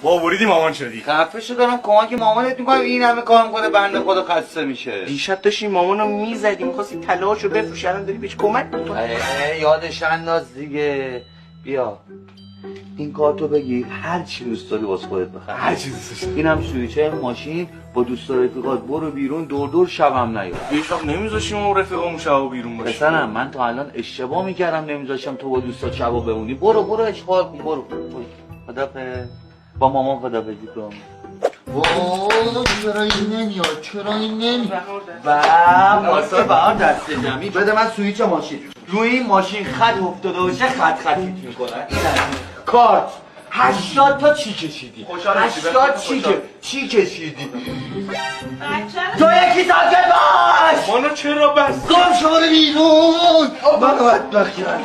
با بریدی مامان شدی. خفه شو دارم کمک مامانت میکنم این همه کار میکنه بنده خدا خسته میشه. دیشب داشتی مامانو میزدی میخواستی طلاهاشو بفروشی الان داری بهش کمک میکنی. یادش انداز دیگه. بیا این کارتو بگیر هر چی دوست داری واسه خودت بخر. هر چیزی دوست داشتی. اینم سویچه ماشین با دوست رفیقات برو بیرون دور شبم نیا. هیچ وقت نمیذاشیم اون رفیقمون شبا بیرون باشه. پسرم من تا الان اشتباه میکردم نمیذاشتم تو با دوستات شبا بمونی. برو اشغال کن برو. خدافظ. با مامان خدافظی کن. چرا این نمیاد واسه بهار دست جمعی بده من سویچ ماشین. روی این ماشین خط افتاده باشه خطیت میکنن. این از کارت 80 تا چی کشیدی؟ 80 چی کشیدی؟ تو یکی ساکت باش! مانا چرا بس؟ گم شو بیرون! منو بدبخت کرد.